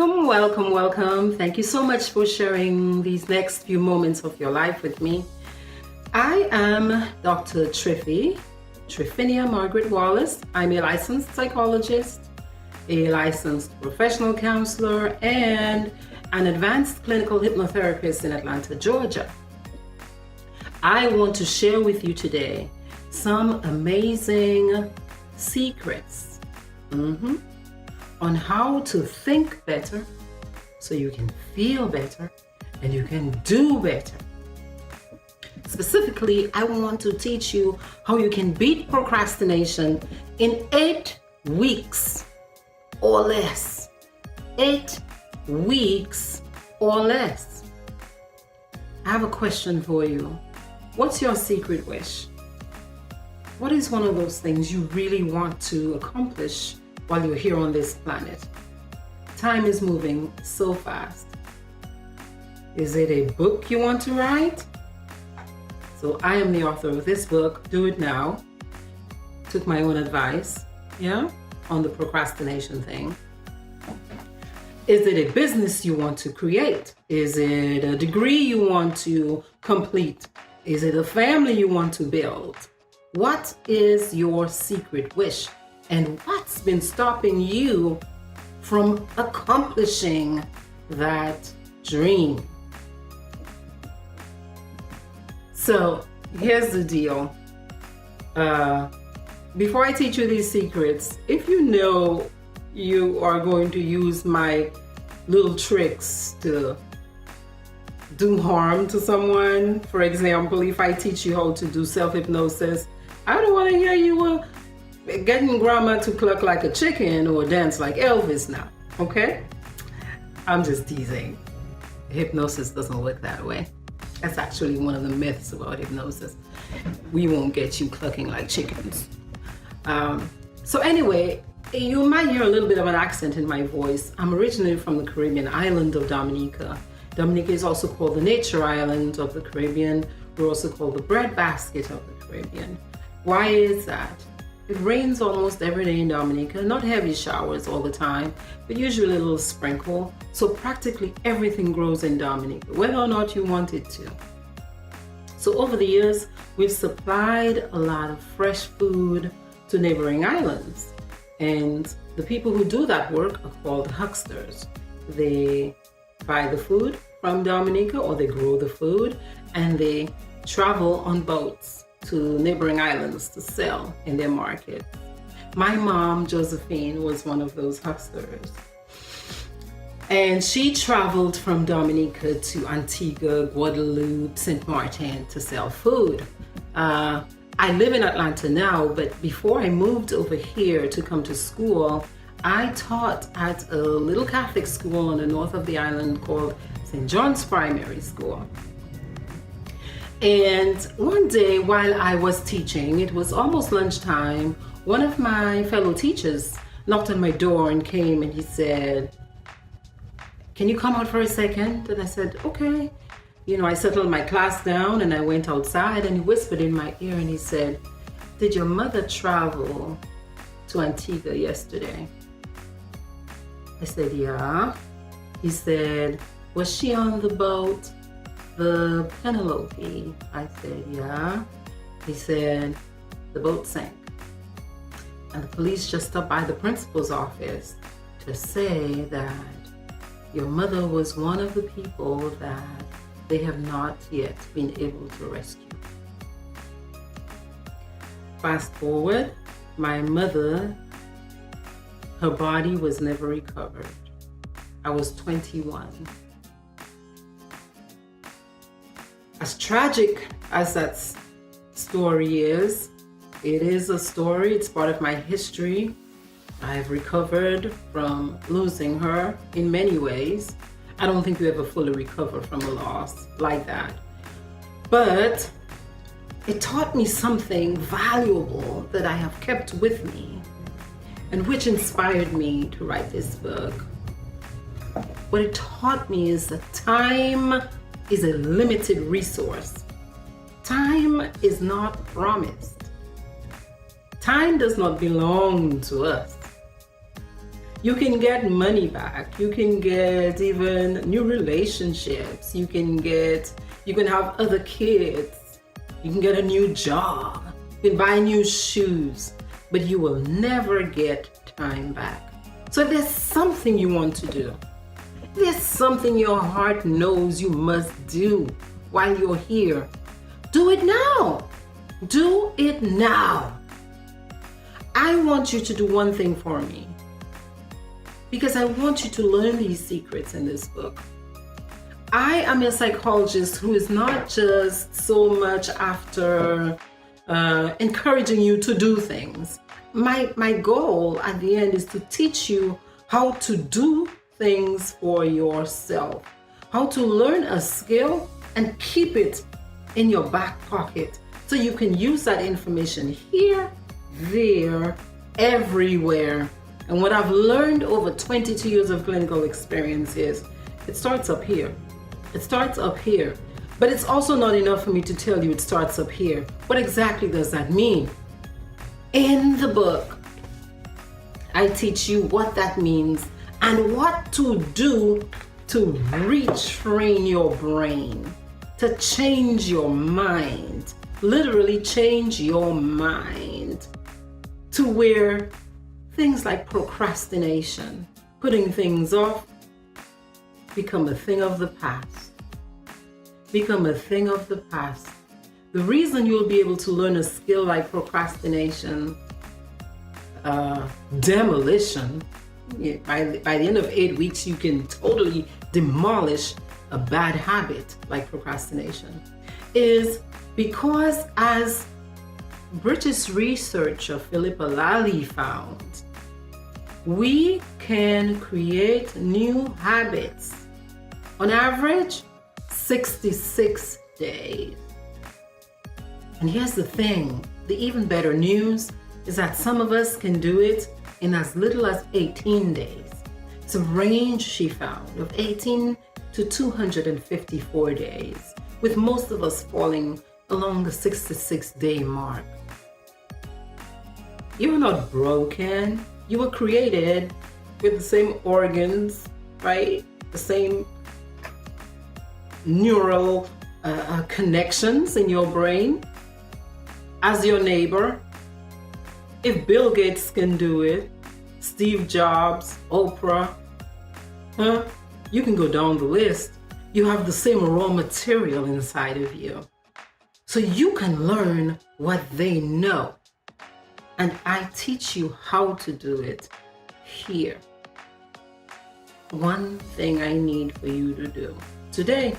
Welcome. Thank you so much for sharing these next few moments of your life with me. I am Dr. Triphi, Triphinia Margaret Wallace. I'm a licensed psychologist, a licensed professional counselor, and an advanced clinical hypnotherapist in Atlanta, Georgia. I want to share with you today some amazing secrets on how to think better so you can feel better and you can do better. Specifically, I want to teach you how you can beat procrastination in 8 weeks or less. 8 weeks or less. I have a question for you. What's your secret wish? What is one of those things you really want to accomplish while you're here on this planet? Time is moving so fast. Is it a book you want to write? So I am the author of this book, Do It Now. Took my own advice, on the procrastination thing. Is it a business you want to create? Is it a degree you want to complete? Is it a family you want to build? What is your secret wish? And what's been stopping you from accomplishing that dream? So here's the deal. Before I teach you these secrets, if you know you are going to use my little tricks to do harm to someone, for example, if I teach you how to do self-hypnosis, I don't want to hear you getting grandma to cluck like a chicken or dance like Elvis now, okay? I'm just teasing. Hypnosis doesn't work that way. That's actually one of the myths about hypnosis. We won't get you clucking like chickens. So anyway, you might hear a little bit of an accent in my voice. I'm originally from the Caribbean island of Dominica. Dominica is also called the nature island of the Caribbean. We're also called the breadbasket of the Caribbean. Why is that? It rains almost every day in Dominica, not heavy showers all the time, but usually a little sprinkle. So practically everything grows in Dominica, whether or not you want it to. So over the years, we've supplied a lot of fresh food to neighboring islands. And the people who do that work are called hucksters. They buy the food from Dominica, or they grow the food, and they travel on boats to neighboring islands to sell in their market. My mom, Josephine, was one of those hucksters. And she traveled from Dominica to Antigua, Guadeloupe, St. Martin to sell food. I live in Atlanta now, but before I moved over here to come to school, I taught at a little Catholic school on the north of the island called St. John's Primary School. And one day while I was teaching, it was almost lunchtime, one of my fellow teachers knocked on my door and came and he said, "Can you come out for a second?" And I said, "Okay." I settled my class down and I went outside, and he whispered in my ear and he said, "Did your mother travel to Antigua yesterday?" I said, "Yeah." He said, "Was she on the boat, the Penelope?" I said, "Yeah." He said, "The boat sank. And the police just stopped by the principal's office to say that your mother was one of the people that they have not yet been able to rescue." Fast forward, my mother, her body was never recovered. I was 21. As tragic as that story is, it is a story, it's part of my history. I've recovered from losing her in many ways. I don't think you ever fully recover from a loss like that. But it taught me something valuable that I have kept with me and which inspired me to write this book. What it taught me is that time is a limited resource. Time is not promised. Time does not belong to us. You can get money back. You can get even new relationships. You can have other kids. You can get a new job. You can buy new shoes, but you will never get time back. So if there's something you want to do, if there's something your heart knows you must do while you're here, do it now. Do it now. I want you to do one thing for me, because I want you to learn these secrets in this book. I am a psychologist who is not just so much after encouraging you to do things. My goal at the end is to teach you how to do things for yourself, how to learn a skill and keep it in your back pocket so you can use that information here, there, everywhere. And what I've learned over 22 years of clinical experience is it starts up here. It starts up here. But it's also not enough for me to tell you it starts up here. What exactly does that mean? In the book, I teach you what that means and what to do to retrain your brain, to change your mind, literally change your mind to where things like procrastination, putting things off, become a thing of the past. Become a thing of the past. The reason you'll be able to learn a skill like procrastination, demolition, by the end of 8 weeks, you can totally demolish a bad habit like procrastination, is because, as British researcher Philippa Lally found, we can create new habits on average 66 days. And here's the thing, the even better news is that some of us can do it in as little as 18 days. It's a range she found of 18 to 254 days, with most of us falling along the 66-day mark. You're not broken. You were created with the same organs, right? The same neural connections in your brain as your neighbor. If Bill Gates can do it, Steve Jobs, Oprah, you can go down the list. You have the same raw material inside of you. So you can learn what they know. And I teach you how to do it here. One thing I need for you to do today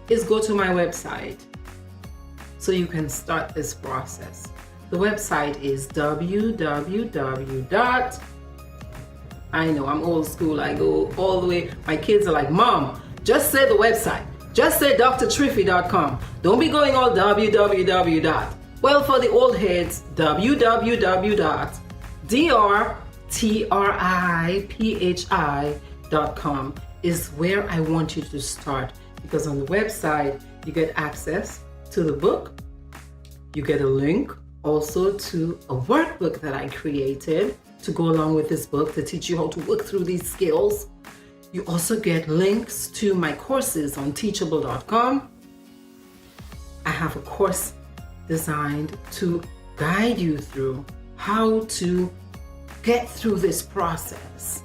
is go to my website so you can start this process. The website is I know I'm old school, I go all the way. My kids are like, Mom, just say the website. Just say drtriphi.com. Don't be going all www. Well, for the old heads, www.drtriphi.com is where I want you to start, because on the website you get access to the book. You get a link also to a workbook that I created to go along with this book to teach you how to work through these skills. You also get links to my courses on teachable.com. I have a course designed to guide you through how to get through this process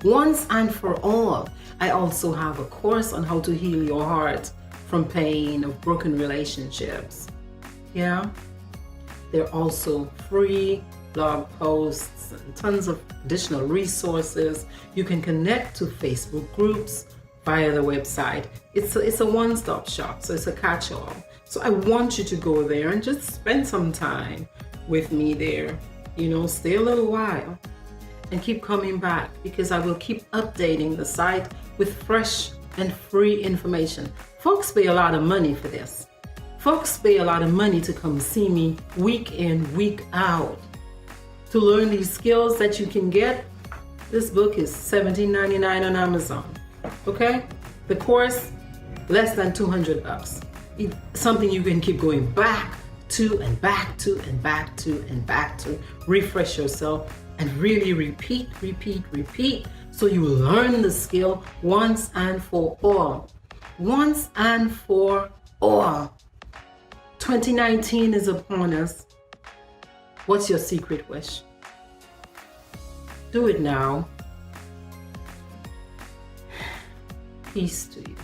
once and for all. I also have a course on how to heal your heart from pain of broken relationships. Yeah. There are also free blog posts and tons of additional resources. You can connect to Facebook groups via the website. It's a one-stop shop, so it's a catch-all. So I want you to go there and just spend some time with me there. You know, stay a little while and keep coming back, because I will keep updating the site with fresh and free information. Folks pay a lot of money for this. Folks pay a lot of money to come see me week in, week out, to learn these skills that you can get. This book is $17.99 on Amazon. Okay? The course, less than $200. It's something you can keep going back to and back to and back to and back to. Refresh yourself and really repeat, repeat, repeat, so you will learn the skill once and for all. Once and for all. 2019 is upon us. What's your secret wish? Do it now. Peace to you.